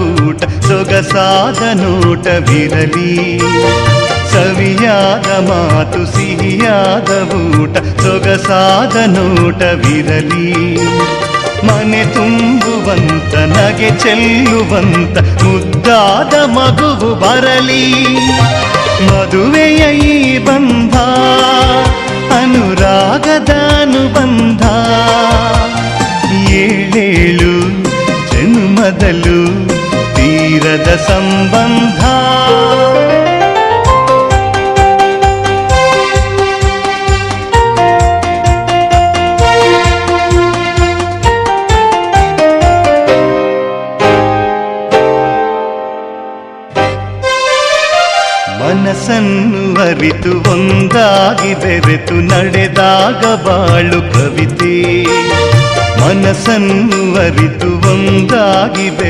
ಊಟ ಸೊಗಸಾದ ನೋಟವಿರಲಿ, ಸವಿಯಾದ ಮಾತು ಸಿಹಿಯಾದ ಊಟ ಸೊಗಸಾದ ನೋಟವಿರಲಿ, ಮನೆ ತುಂಬುವಂತ ನಗೆ ಚೆಲ್ಲುವಂತ ಮುದ್ದಾದ ಮಗುವು ಬರಲಿ. ಮದುವೆಯ ಈ ಬಂಧ ಅನುರಾಗದ ಅನುಬಂಧ, ಏಳೇಳು ಜನ್ಮದಲ್ಲೂ ತೀರದ ಸಂಬಂಧ. ಮನಸ್ಸನ್ನು ಅರಿತು ಒಂದಾಗಿ ಬೆರೆತು ನಡೆದಾಗ ಬಾಳು ಕವಿತೆ, ಮನಸ್ಸನ್ನು ಅರಿತು ಒಂದಾಗಿ ಬೆರೆತು